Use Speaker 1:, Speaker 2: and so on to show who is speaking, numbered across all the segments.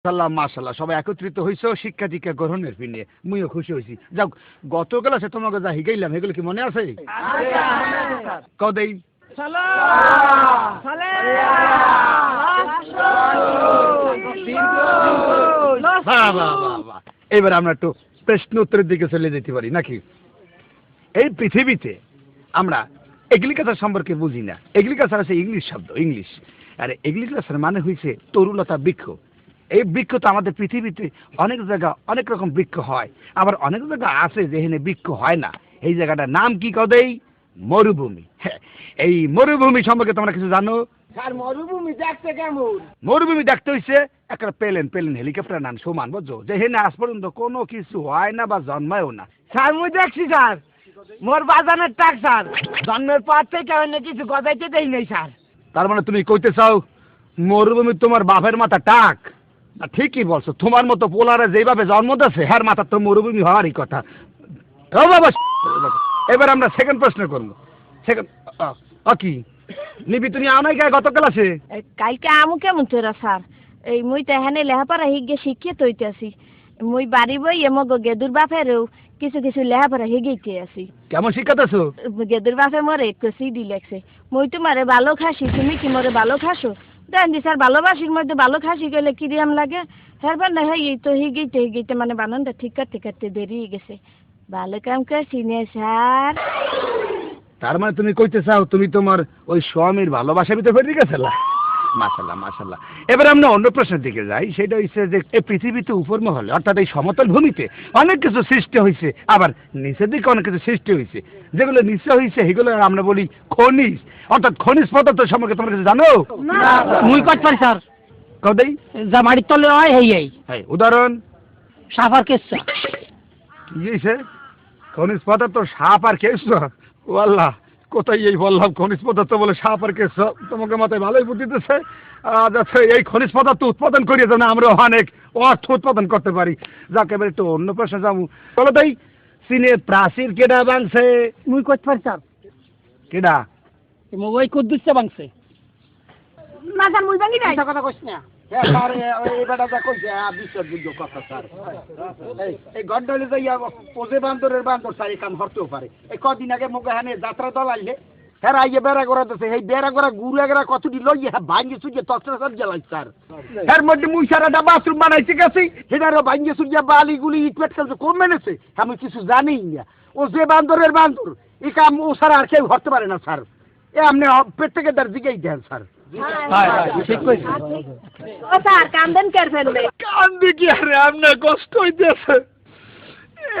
Speaker 1: মাশাল্লাহ মাশাল্লাহ, সবাই একত্রিত হইছো শিক্ষা দীক্ষা গ্রহণের পিনে, মুইও খুশি হয়েছি। যাও, গত ক্লাসে তোমাকে যা শিখাইলাম এগুলো কি মনে আছে? কদেই এবার আমরা একটু প্রশ্ন উত্তরের দিকে চলে যেতে পারি নাকি? এই পৃথিবীতে আমরা এগ্রিকালচার সম্পর্কে বুঝি না। এগ্রিকালচার আছে ইংলিশ শব্দ, ইংলিশ। আর এগ্রিকালচার মানে হয়েছে তরুলতা বৃক্ষ। এই বৃক্ষ তো আমাদের পৃথিবীতে অনেক জায়গা অনেক রকম বৃক্ষ হয়, আবার অনেক জায়গা আছে যেখানে বৃক্ষ হয় না। এই জায়গাটার নাম কি কদেই? মরুভূমি। এই মরুভূমি সম্পর্কে তোমরা কিছু জানো?
Speaker 2: স্যার মরুভূমি দেখতে কেমন?
Speaker 1: মরুভূমি দেখতে হইছে একটা প্লেন হেলিকপ্টার নাম সমান, বুঝছো? যেখানে আজ পর্যন্ত কোনো কিছু হয় না বা জন্মায়ও না।
Speaker 2: স্যার মুই দেখছি স্যার, মোর বাজানের টাক স্যার, জন্মের পর থেকে অন্য কিছু গজাইতে দেই নাই স্যার।
Speaker 1: তার মানে তুমি কইতে চাও মরুভূমি তোমার বাপের মাথা টাক? না, ঠিকই বলছো। তোমার মতো পোলারে যেভাবে জন্ম দিয়েছে হ্যার মাথা তো মরুভূমি হওয়ারই কথা। ও বাবা, এবার আমরা সেকেন্ড প্রশ্ন করবো। সেকেন্ড কি নিবি তুমি আমায় গায়ে গত ক্লাসে?
Speaker 3: কালকে আমু কেমন তোরা স্যার? এই মুই তো এখানে লেহাপড়া হিগে শিখিয়ে তৈতে আছি। মুই বাড়ি বই এমগ গেদুর বাপেরও কিছু কিছু লেহাপড়া হিগেইতে আছি।
Speaker 1: কেমন শিখাতেছো?
Speaker 3: গেদুর বাপে মরে একটু সিডি লেখছে, মুই তোমারে ভালো খাসি, তুমি কি মরে ভালো খাসো? দেন দি স্যার, ভালোবাসির মধ্যে ভালো খাসি গেলে কি দিয়াম লাগে? হেরবার না হ্যাঁ তো হিগেইতে মানে বানানটা ঠিক করতে দেরি হয়ে গেছে। ভালো কাম করছি নে স্যার।
Speaker 1: তার মানে তুমি কইতে চাও তুমি তোমার ওই স্বামীর ভালোবাসার ভিতরে ফেরে গেছিলা? মাশাল্লাহ মাশাল্লাহ। এবার আমরা অন্য প্রশ্নের দিকে যাই। সেটা হচ্ছে যে এই পৃথিবীতে উপর মহলে অর্থাৎ এই সমতল ভূমিতে অনেক কিছু সৃষ্টি হয়েছে, আবার নিচের দিকে অনেক কিছু সৃষ্টি হয়েছে। যেগুলো নিচে হয়েছে সেগুলো আমরা বলি খনিজ, অর্থাৎ খনিজ পদার্থ সম্পর্কে তোমরা কিছু জানো?
Speaker 2: মুই কত পারি স্যার?
Speaker 1: কদেই
Speaker 2: যা মাটির তলে হয় এই
Speaker 1: হ্যাঁ, উদাহরণ
Speaker 2: সাফার কেসা।
Speaker 1: কি হয়েছে? খনিজ পদার্থ সাপ আর কেঁচো? ওয়াল্লাহ, কোথায় এই বললাম খনিজ পদার্থ বলে সাপ আর কেঁচো? তোমাকে মাথায় ভালোই বুদ্ধি দিতেছে। যাচ্ছে এই খনিজ পদার্থ উৎপাদন করিয়ে যেন আমরা অনেক অর্থ উৎপাদন করতে পারি। যাকে এবার একটু অন্য প্রশ্ন যাবো। বলো তাই, চীনের প্রাচীর কেডা ভাঙছে?
Speaker 2: মুই কত পারি স্যার?
Speaker 1: কেডা?
Speaker 2: ওই কুদ্দুসে ভাঙছে।
Speaker 3: না স্যার, মুই ভাঙি নাই।
Speaker 2: কথা কইছ না?
Speaker 1: এই গন্ডলে যাইয়া পোজে বান্দরের বান্দর সারি কাম হরতেও পারে। এই কদিন আগে মুখে হানে যাত্রা দল আইলে হ্যাঁ আইয়ে বেড়া করা দিচ্ছে। এই বেড়া করা গুড়া গেরা কতটি লইয়ে হ্যাঁ ভাঙ্গে সুজিয়ে তসরা সব জ্বালাই স্যার। এর মধ্যে মুই সারাটা বাথরুম বানাইছে গেছি, সেটারও ভাঙ্গে সুজিয়া বালি গুলি ইট পেট খেলছে কম মেনেছে। আমি কিছু জানি না। ও যে বান্দরের বান্দর, এই কাম ও সারা আর কেউ হরতে পারে না স্যার। এ আপনি পেট থেকে তার দিকেই দেন স্যার।
Speaker 2: ঠিক কইছ।
Speaker 3: ও স্যার, কান্দেন কে ফেলবে?
Speaker 1: কান্দি কি আরে, আপনার কষ্ট হইতেছে।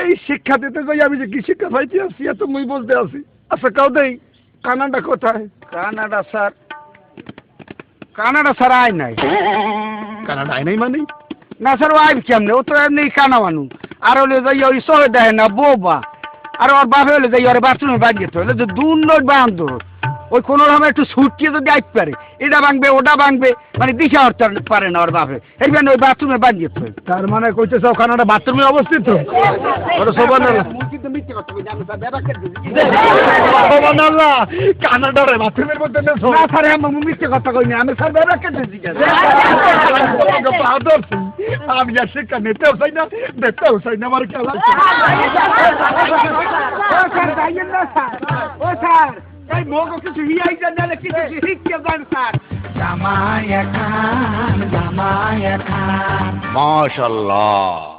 Speaker 1: এই শিক্ষা দিতে যাই আমি যে কি শিক্ষা পাইতে আসছি এত মুই বলতে আসি। আচ্ছা কাউ দেই, কানাডা কোথায়? কানাডা স্যার, কানাডা স্যার আয় নাই। কানাডা আয় নাই মানে? না স্যার, ও আইব কেমনে? ও তো এমনি কানা মানু। আর হলে যাই ওই সহে দেয় না বোবা। আর ওর বাপে হলে যাই ওর বাথরুমে বাড়ি যেতে হলে যে দূর নয় বান্ধব। ওই কোনো রকম একটু ছুটকিয়ে যদি আইতে পারে, এটা ভাঙবে ওটা ভাঙবে, মানে দিশা হতে পারে না ওর বাপে। এই জন্য ওই বাথরুমে বানিয়ে যেতে। তার মানে কইতে চাও কানাডা বাথরুমে অবস্থিত? কানাডার বাথরুমের মধ্যে মিথ্যে কথা কইনি আমি স্যার। বেড়া কেটেছি আমি আর শিক্ষা নিতেও চাই না, দেখতেও চাই না। আমার খেলা এই মগো কিছু হিয়াই জানালে কিছু শিখতে যান স্যার। জামায়া খান, জামায়া খান। মাশাআল্লাহ।